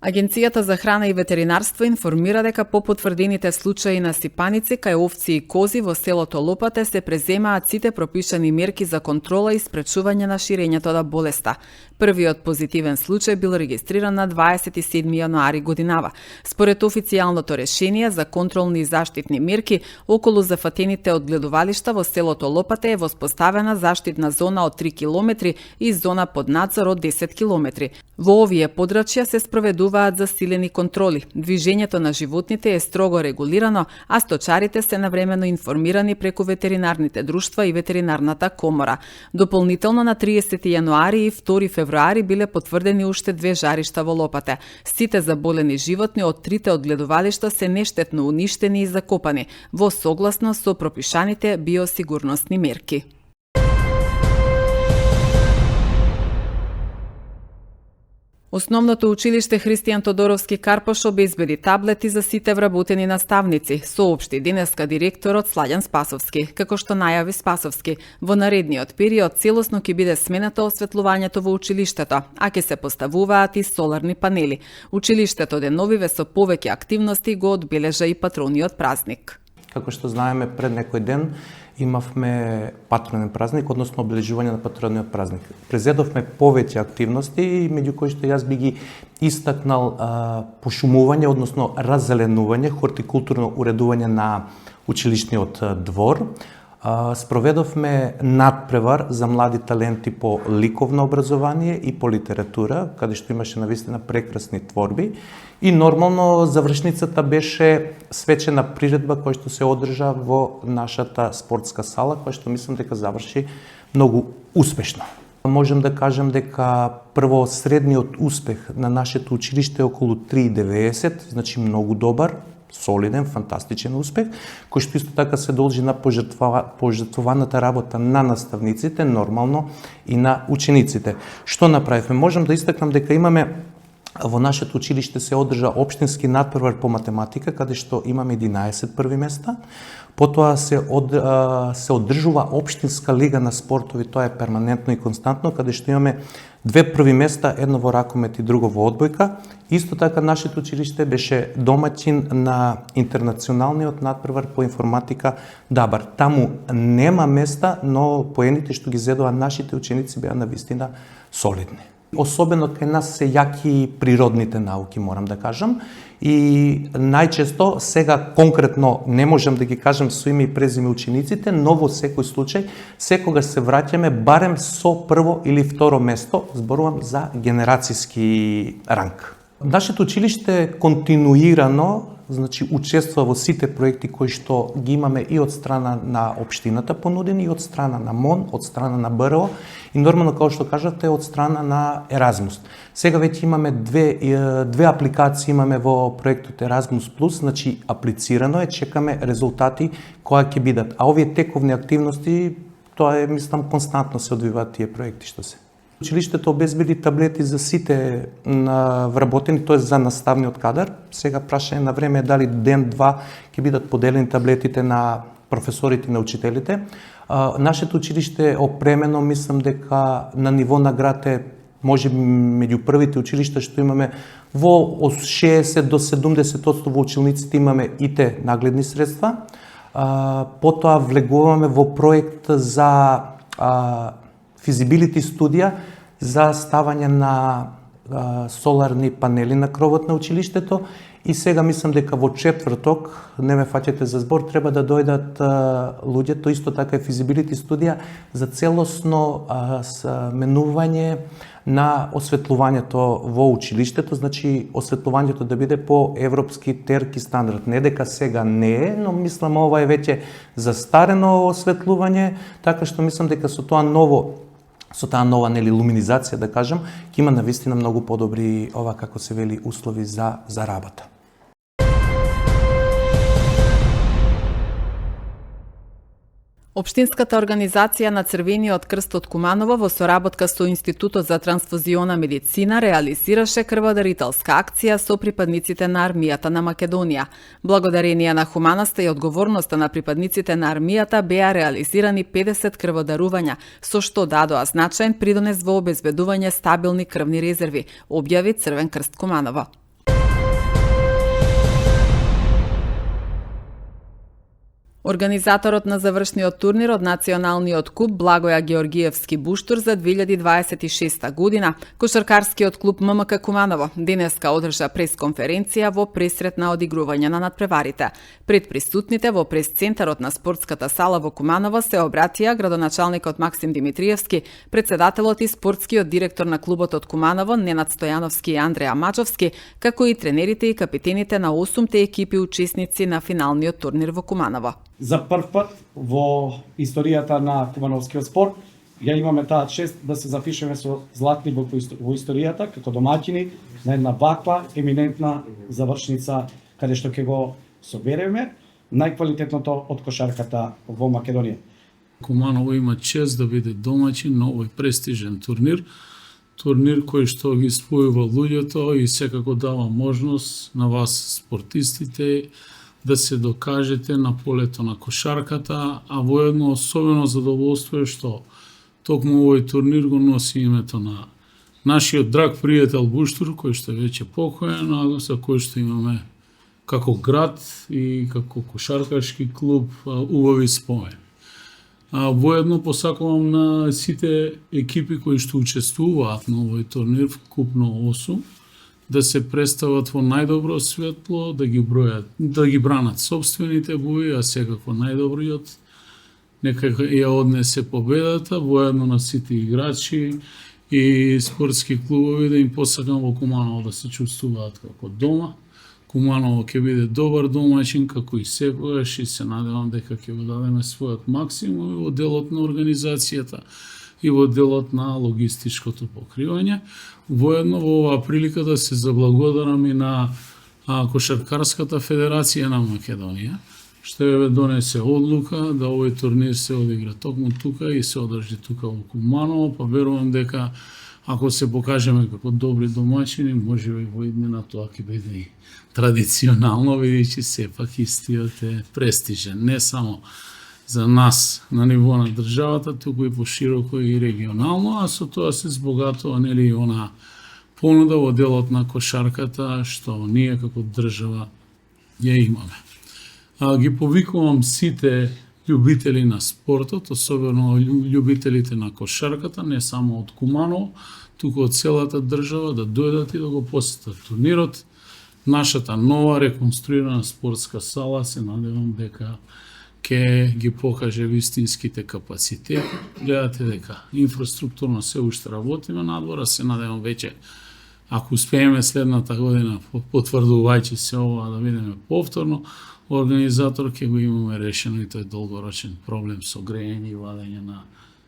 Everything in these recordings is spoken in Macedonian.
Агенцијата за храна и ветеринарство информира дека по потврдените случаи на сипаници кај овци и кози во селото Лопате се преземаат сите пропишани мерки за контрола и спречување на ширењето на болеста. Првиот позитивен случај бил регистриран на 27 јануари годинава. Според официјалното решение за контролни и заштитни мерки, околу зафатените одгледувалишта во селото Лопате е воспоставена заштитна зона од 3 км и зона под надзор од 10 км. Во овие подрачја се спроведуваат засилени контроли. Движењето на животните е строго регулирано, а сточарите се навремено информирани преку ветеринарните друштва и ветеринарната комора. Дополнително на 30 јануари и 2 февруари биле потврдени уште 2 жаришта во Лопате. Сите заболени животни од трите одгледувалишта се нештетно уништени и закопани, во согласно со пропишаните биосигурносни мерки. Основното училиште Христијан Тодоровски Карпош обезбеди таблети за сите вработени наставници, соопшти денеска директорот Слаѓан Спасовски. Како што најави Спасовски, во наредниот период целосно ќе биде сменато осветлувањето во училиштето, а ќе се поставуваат и соларни панели. Училиштето деновиве со повеќе активности го одбележа и патрониот празник. Како што знаеме, пред некој ден имавме патронен празник, односно обележување на патрониот празник. Презедовме повеќе активности, меѓу кои што јас би ги истакнал пошумување, односно раззеленување, хортикултурно уредување на училишниот двор. Спроведовме надпревар за млади таленти по ликовно образование и по литература, каде што имаше навистина прекрасни творби. И нормално завршницата беше свечена приредба која што се одржа во нашата спортска сала, која што мислам дека заврши многу успешно. Можем да кажем дека прво средниот успех на нашето училиште е околу 3,90, значи многу добар, солиден, фантастичен успех, кој што исто така се должи на пожртвуваната работа на наставниците, нормално и на учениците. Што направивме? Можем да истакнам дека имаме во нашето училиште се одржа општински надпревар по математика, каде што имаме 11 први места. Потоа се одржува општинска лига на спортови, тоа е перманентно и константно, каде што имаме 2 први места, едно во ракомет и друго во одбојка. Исто така нашето училиште беше домаќин на интернационалниот надпревар по информатика Дабар. Таму нема места, но поените што ги зедоа нашите ученици беа навистина солидни. Особено кај нас се јаки природните науки, морам да кажам. И најчесто, сега конкретно не можам да ги кажам со име и презиме учениците, но во секој случај, секогаш се враќаме барем со прво или второ место, зборувам за генерацијски ранг. Нашето училиште континуирано учества во сите проекти кои што ги имаме и од страна на општината понудени, и од страна на МОН, од страна на БРО и нормално, како што кажавте, од страна на Еразмус. Сега веќе имаме две апликации имаме во проектот Еразмус Плюс, значи аплицирано е, чекаме резултати кои ќе бидат. А овие тековни активности, тоа е, мислам, константно се одвиваат тие проекти што се. Училиштето обезбеди таблети за сите вработени, тоа за наставниот кадар. Сега прашање на време е дали ден-два ќе бидат поделени таблетите на професорите и на учителите. Нашето училиште е опремено, мислам дека на ниво на град е може меѓу првите училишта што имаме во 60 до 70% во училниците имаме ИТ нагледни средства. Потоа влегуваме во проект за физибилити студија за ставање на соларни панели на кровот на училиштето и сега мислам дека во четврток, не ме фаќате за збор, треба да дојдат луѓето, исто така и физибилити студија за целосно менување на осветлувањето во училиштето, значи осветлувањето да биде по европски терки стандард. Не дека сега не е, но мислам ова е веќе застарено осветлување, така што мислам дека со таа нова луминизација, да кажам, ќе има навистина многу подобри како се вели услови за работа. Општинската организација на Црвениот крст од Куманово во соработка со Институтот за трансфузиона медицина реализираше крводарителска акција со припадниците на армијата на Македонија. Благодарение на хуманоста и одговорноста на припадниците на армијата беа реализирани 50 крводарувања, со што дадоа значаен придонес во обезбедување стабилни крвни резерви, објави Црвен крст Куманово. Организаторот на завршниот турнир од Националниот куп Благоја Георгиевски Буштур за 2026 година, кошаркарскиот клуб ММК Куманово, денеска одржа пресконференција во пресрет на одигрување на надпреварите. Пред присутните во пресцентарот на спортската сала во Куманово се обратија градоначалникот Максим Димитриевски, председателот и спортскиот директор на клубот од Куманово Ненад Стојановски и Андреа Мачовски, како и тренерите и капитените на 8-те екипи учесници на финалниот турнир во Куманово. За прв пат во историјата на кумановскиот спорт ја имаме таа чест да се запишеме со златни букви во историјата како домаќини на една ваква еминентна завршница каде што ќе го собереме најквалитетното од кошарката во Македонија. Куманово има чест да биде домаќин на овој престижен турнир кој што ги спојува луѓето и секако дава можност на вас спортистите да се докажете на полето на кошарката, а воедно особено задоволство е што токму овој турнир го носи името на нашиот драг пријател Буштур, кој што е веќе покоен, а за кој што имаме како град и како кошаркашки клуб убави спомен. Воедно посакувам на сите екипи кои што учествуваат на овој турнир, вкупно 8, да се представат во најдобро светло, да ги бранат собствените бои, а секако најдобриот нека ја однесе победата, воедно на сите играчи и спортски клубови да им посакам во Куманово да се чувствуваат како дома. Куманово ќе биде добар домаќин како и секогаш и се надевам дека ќе го дадеме својот максимум во делот на организацијата и во делот на логистичкото покривање. Воедно во оваа прилика да се заблагодарам и на Кошаркарската федерација на Македонија, што ја донесе одлука да овој турнир се одигра токму тука и се одржи тука во Куманово, па верувам дека ако се покажеме како добри домаќини, можеби во иднина тоа ќе биде и традиционално, бидејќи сепак истиот е престижен, не само за нас на ниво на државата, туку и пошироко и регионално, а со тоа се збогатува нели и она понуда во делот на кошарката што ние како држава ја имаме. Ги повикувам сите љубители на спортот, особено љубителите на кошарката, не само од Куманово, туку од целата држава да дојдат и да го посетат турнирот. Нашата нова реконструирана спортска сала се надевам дека ќе ги покаже вистинските капацитети. Гледате дека инфраструктурно се уште работиме надвор, се надевам веќе ако успееме следната година потврдувајќи се ова да видиме повторно, организатор ќе го имаме решено и тој долгорочен проблем со грејење и вадење на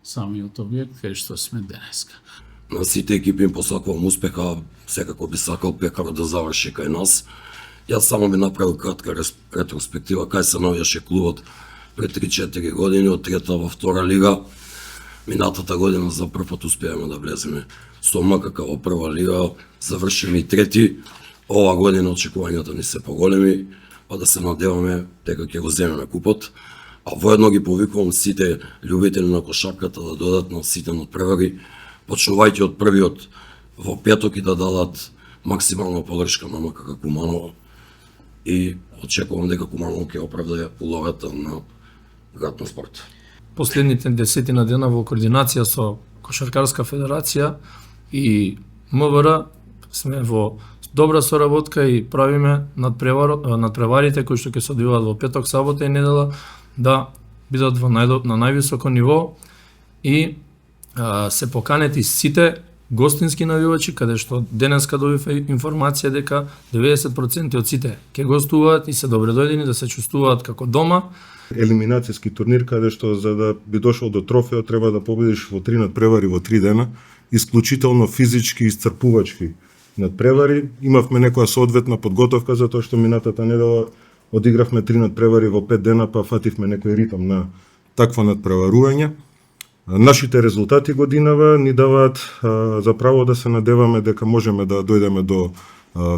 самиот објект кај што сме денеска. На сите екипи им посакувам успеха, секако би сакал Пекарот да заврши кај нас. Јас само би направил кратка ретроспектива кај се наоѓаше клубот пред 3-4 години од трета во втора лига. Минатата година за прв пат успеаме да влеземе со МКК во прва лига, завршиме и трети. Ова година очекувањата ни се поголеми, па да се надеваме дека ќе го земеме купот. А воедно ги повикувам сите љубители на кошарката да додат на сите надпревари, почнувајќи од првиот во петок и да дадат максимална подршка на МКК Куманово и очекувам дека Куманово ќе оправда улогата на град на спорт. Последните 10 дена во координација со Кошаркарска федерација и МВР сме во добра соработка и правиме надпреварите кои што ќе се одвиваат во петок, сабота и недела да бидат на највисоко ниво и се поканети сите гостински навивачи, каде што денеска добив информација дека 90% од сите ќе гостуваат и се добредојдени да се чувствуваат како дома. Елиминацијски турнир каде што за да би дошол до трофеот треба да победиш во 3 надпревари во 3 дена, исклучително физички исцрпувачки надпревари. Имавме некоја соодветна подготовка за тоа што минатата недела одигравме 3 надпревари во 5 дена, па фативме некој ритм на такво надпреварување. Нашите резултати годинава ни даваат за право да се надеваме дека можеме да дојдеме до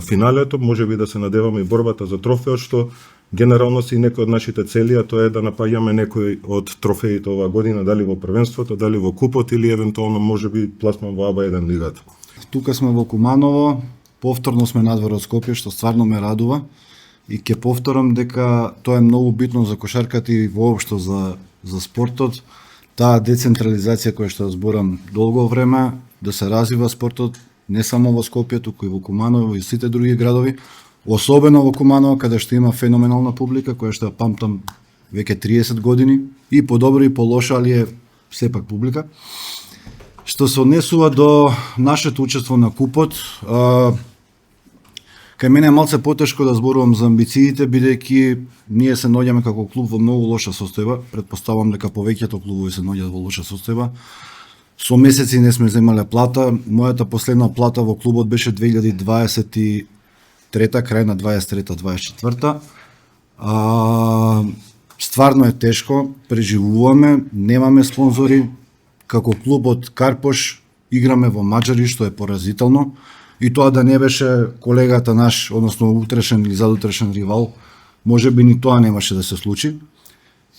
финалето, можеби да се надеваме и борбата за трофеот, што генерално се и некој од нашите цели, а тоа е да напаѓаме некој од трофеите оваа година, дали во првенството, дали во купот или евентуално можеби пласман во АБА1 лигата. Тука сме во Куманово, повторно сме надвор од Скопје, што стварно ме радува. и ќе повторам дека тоа е многу битно за кошарката и воопшто за спортот. Таа децентрализација која што зборам долго време, да се развива спортот не само во Скопје, туку и во Куманово и сите други градови, особено во Куманово каде што има феноменална публика која што ја памтам веќе 30 години и по добро и по лошо, али е сепак публика. Што се однесува до нашето учество на купот, кај мене е малце потешко да зборувам за амбициите, бидејќи ние се наоѓаме како клуб во многу лоша состојба. Претпоставувам дека повеќето клубови се наоѓаат во лоша состојба. Со месеци не сме земале плата. Мојата последна плата во клубот беше 2023, крај на 23-24. Стварно е тешко, преживуваме, немаме спонзори. Како клуб од Карпош играме во Маџари, што е поразително. И тоа да не беше колегата наш, односно утрешен или задутрешен ривал, може би ни тоа немаше да се случи.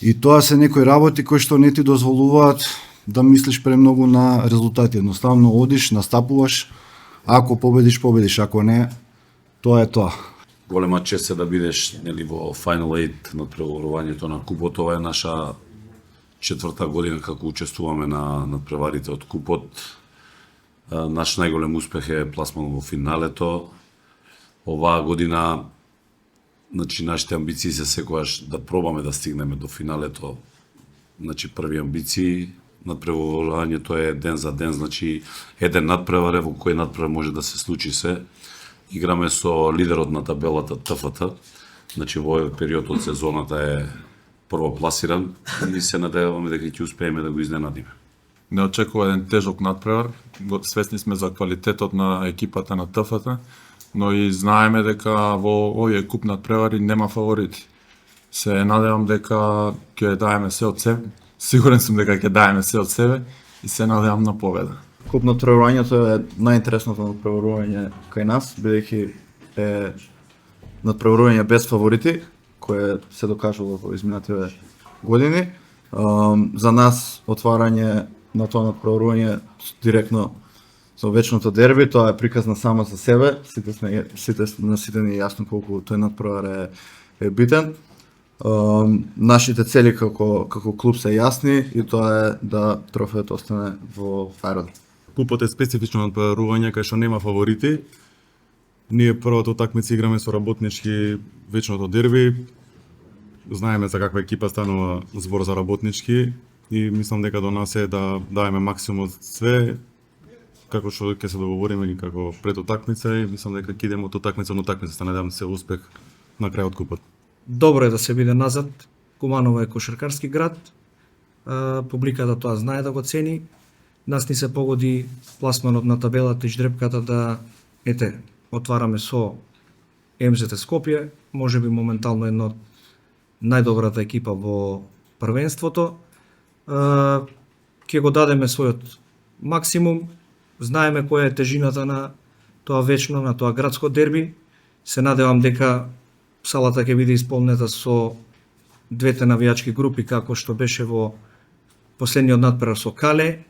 И тоа се некои работи кои што не ти дозволуваат да мислиш премногу на резултати. Едноставно одиш, настапуваш, ако победиш, победиш, ако не, тоа е тоа. Голема чест е да бидеш нели во Final 8 на преварувањето на купот. Ова е наша 4-та година како учествуваме на надпреварите од купот. Наш најголем успех е пласман во финалето. Оваа година, значи, нашите амбиции се секогаш да пробаме да стигнеме до финалето. Значи, први амбиции, надпреварувањето е ден за ден, значи, еден надпревар во кој надпревар може да се случи се. Играме со лидерот на табелата ТФТ, значи, во овој период од сезоната е првопласиран и се надеваме дека ќе успееме да го изненадиме. Не очекува еден тежок надпревар. Свесни сме за квалитетот на екипата на ТФТ, но и знаеме дека во овие куп надпревари нема фаворити. Се надевам дека ќе даеме се од себе. Сигурен сум дека ќе даеме се од себе и се надевам на победа. Куп надпреварувањето е најинтересното надпреварување кај нас, бидејќи е надпреварување без фаворити, кое се докажало во изминатите години. За нас отварање на тоа надпреварување директно со вечното дерби, тоа е приказна само за себе. Сите ни е јасно колку тој надпревар е битен. Нашите цели како клуб се јасни и тоа е да трофејот остане во Аеродrom. Купот е специфично надпреварување кај што нема фаворити. Ние првата утакмица играме со работнички вечното дерби. Знаеме за каква екипа станува збор за работнички и мислам дека до нас е да даеме максимум од све, како што ќе се договориме и како пред утакмица и мислам дека ќе идеме од утакмица на утакмица, надевам се успех на крајот купот. Добро е да се биде назад. Куманово е кошаркарски град. Публиката тоа знае да го цени. Нас ни се погоди пласманот на табелата и ждрепката да отвараме со МЗТ Скопје, можеби моментално една од најдобрата екипа во првенството. Ќе го дадеме својот максимум. Знаеме која е тежината на тоа вечно, на тоа градско дерби. Се надевам дека салата ќе биде исполнета со двете навијачки групи, како што беше во последниот надпревар со Кале,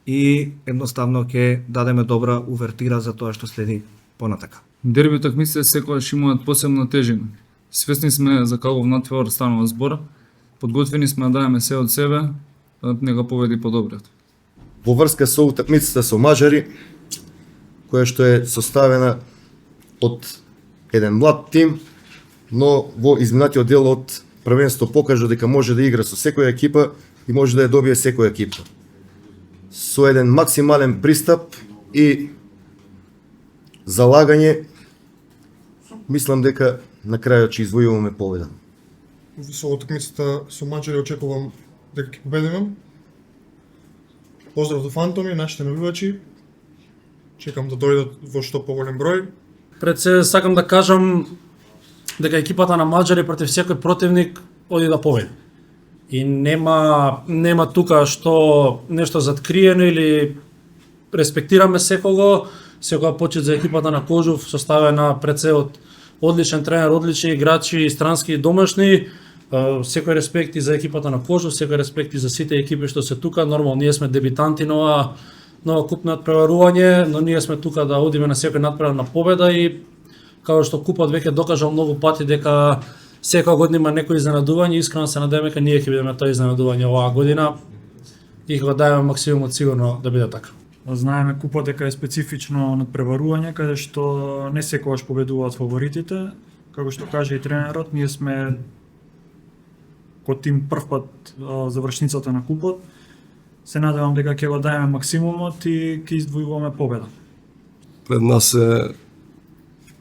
и едноставно ќе дадеме добра увертира за тоа што следи понатака. Дерби утакмиците секогаш имаат посебна тежина. Свесни сме за каков надпревар станува збор. Подготвени сме да даеме се од себе, да не го победи подобриот. Во врска со утакмицата со Маџари, која што е составена од еден млад тим, но во изминатиот дел од првенство покажа дека може да игра со секоја екипа и може да ја добие секоја екипа. Со еден максимален пристап и залагање, мислам дека на крајот ќе извојуваме победа. Со утакмицата со Маџари очекувам дека ќе победиме. Поздрав до фантоми, нашите навивачи. Чекам да дојдат во што поголем број. Пред се сакам да кажам дека екипата на Маџари против секој противник оди да победи. И нема тука што нешто заткриено или респектираме секого почит за екипата на Кожув, составена пред се од одличен тренер, одлични играчи, странски и домашни. Секој респект и за екипата на Кожув, секој респект и за сите екипи што се тука. Нормално, ние сме дебитанти на ова куп надпреварување, но ние сме тука да одиме на секој надпревар на победа и како што купот веќе докажал многу пати дека секоја година има некои изненадување, искрено се надевам дека ние ќе бидеме тоа изненадување оваа година и ќе го даваме максимумот сигурно да биде така. Знаеме купот дека е специфично надпреварување каде што не секогаш победуваат фаворитите. Како што каже и тренерот, ние сме кој тим првпат завршницата на купот. Се надевам дека ќе го дадеме максимумот и ќе издвојуваме победа. Пред нас е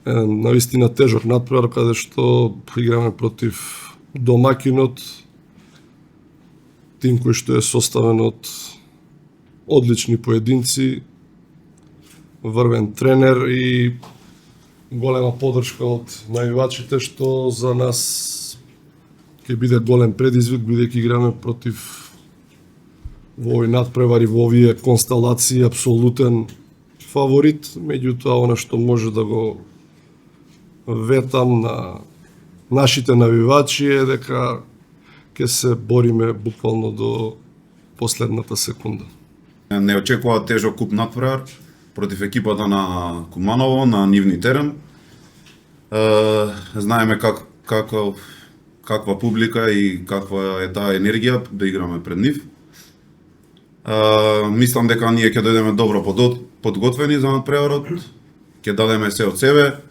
навистина тежок натпревар каде што играме против домакинот, тим кој што е составен од одлични поединци, врвен тренер и голема подршка од навивачите, што за нас ќе биде голем предизвик, бидејќи играме против во овој натпревар и во овие констелации апсолутен фаворит, меѓутоа она што може да го ветам на нашите навивачи е дека ќе се бориме буквално до последната секунда. Не очекува тежок куп натпревар против екипата на Куманово на нивни терен. Знаеме каква публика и каква е таа енергија да играме пред нив. Мислам дека ние ќе дојдеме добро подготвени за натпреварот, ќе дадеме се од себе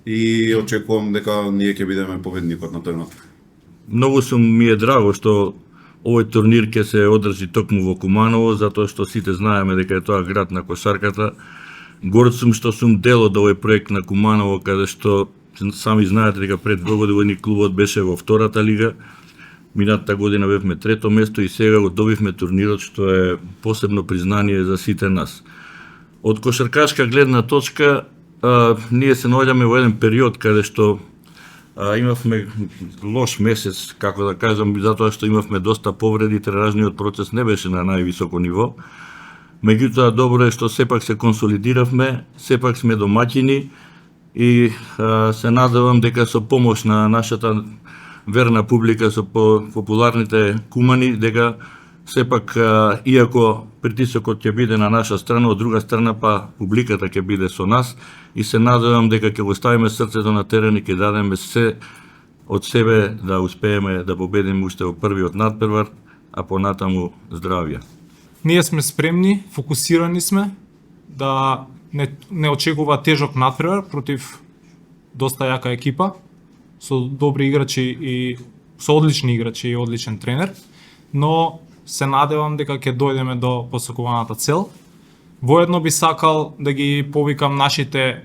и очекувам дека ние ќе бидеме победникот на тој натпревар. Многу ми е драго што овој турнир ќе се одржи токму во Куманово, затоа што сите знаеме дека е тоа град на кошарката. Горд сум што сум дел од овој проект на Куманово, каде што сами знаете дека пред 2 години клубот беше во втората лига. Минатата година бевме трето место и сега го добивме турнирот, што е посебно признание за сите нас. Од кошаркашка гледна точка, ние се наоѓаме во еден период каде што имавме лош месец, како да кажам, затоа што имавме доста повреди, тренажниот процес не беше на највисоко ниво. Меѓутоа, добро е што сепак се консолидиравме, сепак сме домаќини и се надевам дека со помош на нашата верна публика, со популарните кумани, дека сепак, иако притисокот ќе биде на наша страна, од друга страна па публиката ќе биде со нас и се надевам дека ќе го ставиме срцето на терен и ќе дадеме се од себе да успееме да победиме уште во првиот натпревар, а понатаму здравје. Ние сме спремни, фокусирани сме да не очекува тежок натпревар против доста јака екипа со добри играчи и со одлични играчи и одличен тренер, но се надевам дека ќе дојдеме до посакуваната цел. Воедно би сакал да ги повикам нашата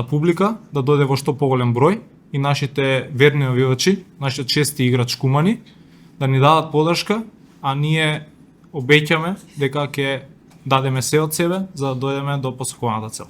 публика да дојде во што поголем број и нашите верни навивачи, нашите чести играч кумани, да ни дадат подршка, а ние обеќаме дека ќе дадеме се од себе за да дојдеме до посакуваната цел.